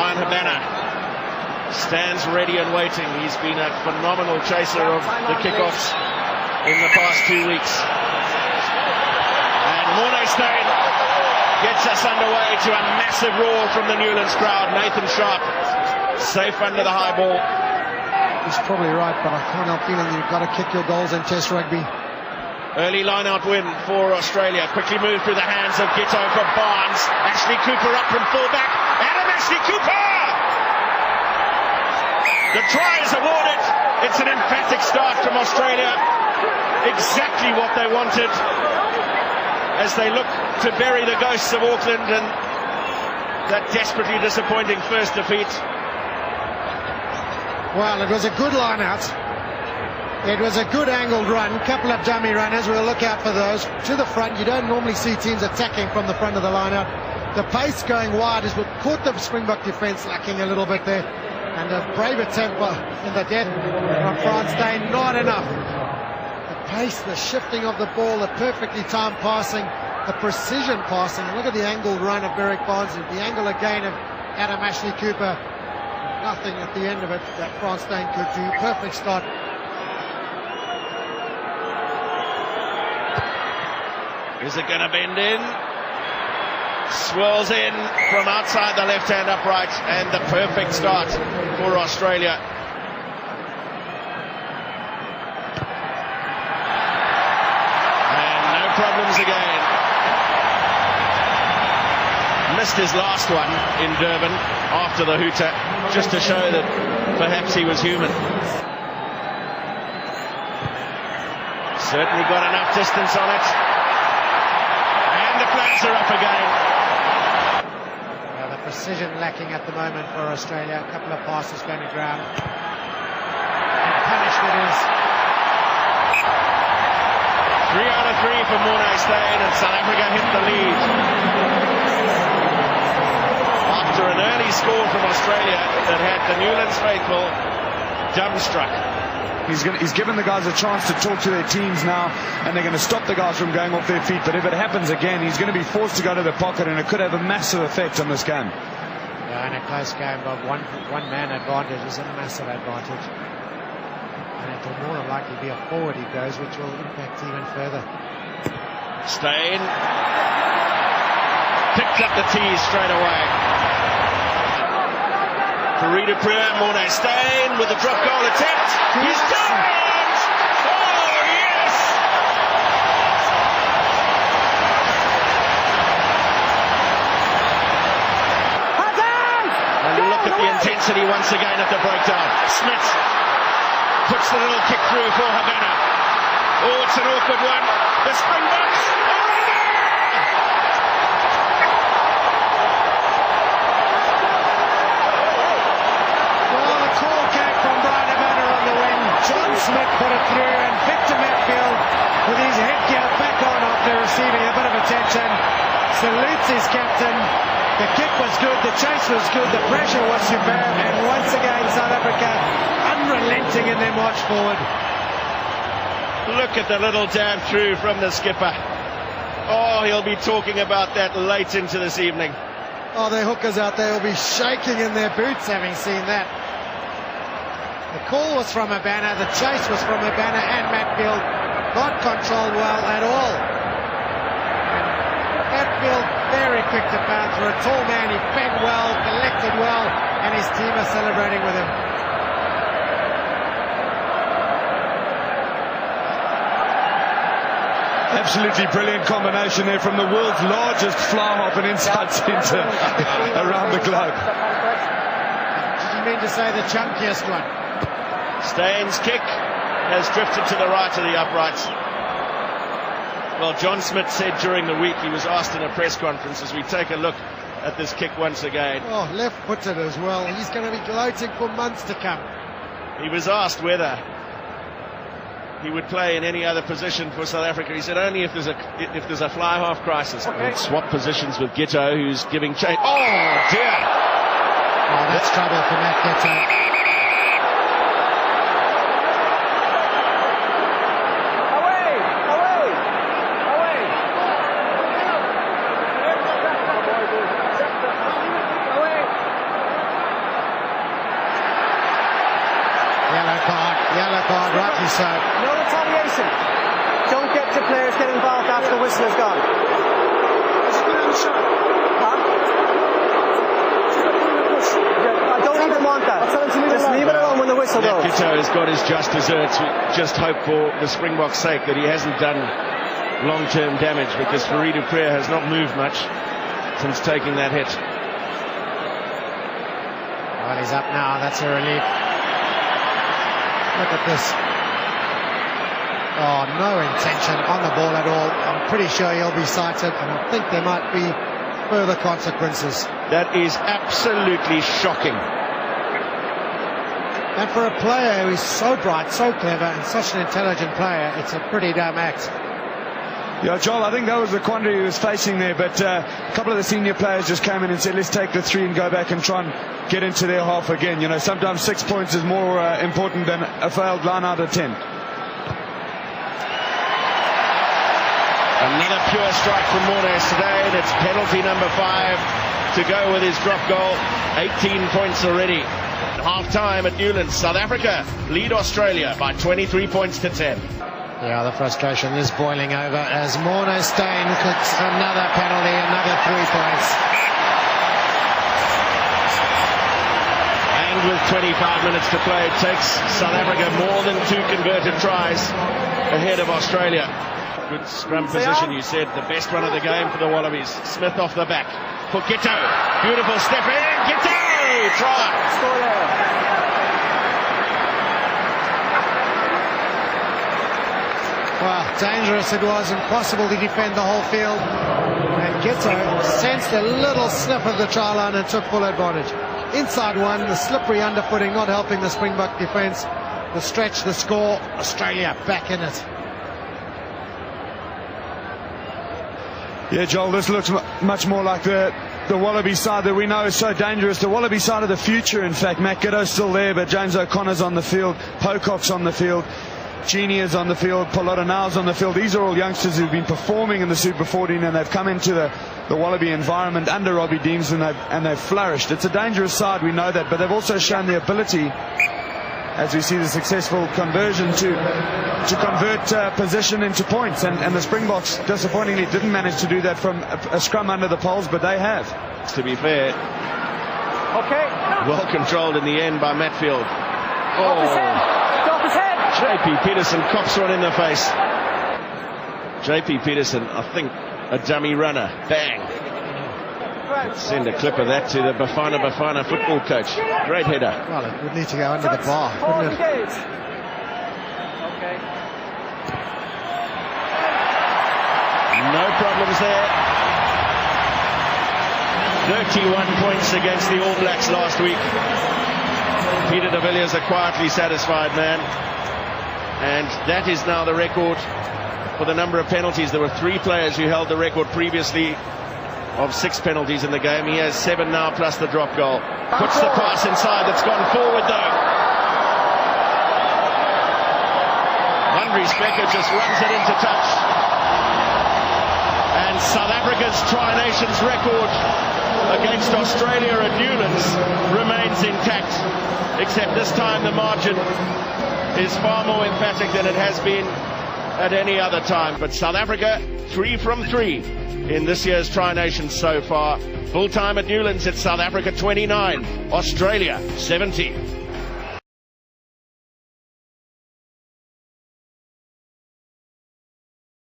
Brian Habana stands ready and waiting. He's been a phenomenal chaser of the kickoffs in the past 2 weeks. And Morné Steyn gets us underway to a massive roar from the Newlands crowd. Nathan Sharp safe under the high ball. He's probably right, but I can't help feeling you've got to kick your goals in Test rugby. Early line-out win for Australia. Quickly moved through the hands of Giteau for Barnes. Ashley Cooper up from fullback. Adam Ashley Cooper! The try is awarded. It's an emphatic start from Australia. Exactly what they wanted as they look to bury the ghosts of Auckland and that desperately disappointing first defeat. Well, it was a good line-out. It was a good angled run, couple of dummy runners, we'll look out for those. To the front, you don't normally see teams attacking from the front of the line-out. The pace going wide is what caught the Springbok defence lacking a little bit there. And a brave attempt in the death from Frans Steyn, not enough. The pace, the shifting of the ball, the perfectly timed passing, the precision passing. Look at the angled run of Berrick Barnes, the angle again of Adam Ashley Cooper. Nothing at the end of it that Frans Steyn could do. Perfect start. Is it going to bend in? Swirls in from outside the left-hand upright, and the perfect start for Australia. And no problems again. Missed his last one in Durban after the hooter, just to show that perhaps he was human. Certainly got enough distance on it. And the flags are up again. Well, the precision lacking at the moment for Australia. A couple of passes going to ground. And punished it is. 3 out of 3 for Morné Steyn, and South Africa hit the lead. After an early score from Australia that had the Newlands faithful dumbstruck. He's given the guys a chance to talk to their teams now, and they're going to stop the guys from going off their feet. But if it happens again, he's going to be forced to go to the pocket, and it could have a massive effect on this game. Yeah, in a close game, but one man advantage is a massive advantage. And it will more than likely be a forward he goes, which will impact even further. Steyn picked up the tees straight away. Fourie du Preez, Morné Steyn with a drop goal attempt. He's done it! Oh, yes! And look at the intensity once again at the breakdown. Smith puts the little kick through for Habana. Oh, it's an awkward one. The Springboks. John Smith put it through, and Victor Matfield, with his headgear back on after receiving a bit of attention, salutes his captain. The kick was good, the chase was good, the pressure was superb, and once again South Africa unrelenting in their march forward. Look at the little dab through from the skipper. Oh, he'll be talking about that late into this evening. Oh, their hookers out there will be shaking in their boots having seen that. The call was from Habana, the chase was from Habana and Matfield. Not controlled well at all. And Matfield very quick to bounce. For a tall man, he fed well, collected well, and his team are celebrating with him. Absolutely brilliant combination there from the world's largest fly half and inside centre around the globe. Did you mean to say the chunkiest one? Steyn's kick has drifted to the right of the uprights. Well, John Smith said during the week, he was asked in a press conference, as we take a look at this kick once again. Oh, left-footed as well. He's going to be gloating for months to come. He was asked whether he would play in any other position for South Africa. He said only if there's a fly half crisis. Okay. Swap positions with Giteau, who's giving chase. Oh dear! Oh, that's trouble for Matt Giteau. Yellow card, rightly so. No retaliation. Don't get the players get involved after the whistle is gone. I don't even want that. Just leave it alone when the whistle goes. Kito has got his just desserts. Just hope for the Springboks' sake that he hasn't done long-term damage, because Fourie du Preez has not moved much since taking that hit. Well, he's up now. That's a relief. Look at this. Oh, no intention on the ball at all. I'm pretty sure he'll be cited, and I think there might be further consequences. That is absolutely shocking. And for a player who is so bright, so clever, and such an intelligent player, it's a pretty dumb act. Yeah, Joel, I think that was the quandary he was facing there, but a couple of the senior players just came in and said, let's take the 3 and go back and try and get into their half again. You know, sometimes 6 points is more important than a failed line out of 10. Another pure strike from Mournes today, and it's penalty number 5 to go with his drop goal. 18 points already. Half-time at Newlands. South Africa lead Australia by 23 points to 10. Yeah, the frustration is boiling over as Morné Steyn clicks another penalty, another 3 points. And with 25 minutes to play, it takes South Africa more than 2 converted tries ahead of Australia. Good scrum position, you said, the best one of the game for the Wallabies. Smith off the back for Gito. Beautiful step in, Gito! Try! Score there. Well, dangerous it was, impossible to defend the whole field. And Gito sensed a little slip of the try line and took full advantage. Inside one, the slippery underfooting not helping the Springbok defence. The stretch, the score, Australia back in it. Yeah, Joel, this looks much more like the Wallaby side that we know is so dangerous. The Wallaby side of the future, in fact. Matt Giddo's still there, but James O'Connor's on the field. Pocock's on the field. Genie is on the field. Polota-Nau's on the field. These are all youngsters who've been performing in the Super 14, and they've come into the Wallaby environment under Robbie Deans, and they've flourished. It's a dangerous side, we know that, but they've also shown the ability, as we see the successful conversion, to convert position into points. And the Springboks, disappointingly, didn't manage to do that from a scrum under the poles, but they have. To be fair, Okay. well controlled in the end by Matfield. Drop his head. Drop his head. J.P. Peterson cops one in the face. J.P. Peterson, I think, a dummy runner. Bang. Send a clip of that to the Bafana football coach. Great header. Well, it would need to go under the bar, wouldn't it? Okay. No problems there. 31 points against the All Blacks last week. Peter de Villiers a quietly satisfied man. And that is now the record for the number of penalties. There were 3 players who held the record previously of 6 penalties in the game. He has 7 now plus the drop goal. Puts the pass inside, that's gone forward though. Andries Becker just runs it into touch. And South Africa's Tri-Nations record against Australia at Newlands remains intact, except this time the margin is far more emphatic than it has been at any other time. But South Africa 3 from 3 in this year's Tri-Nations so far. Full time at Newlands, it's South Africa 29, Australia 17.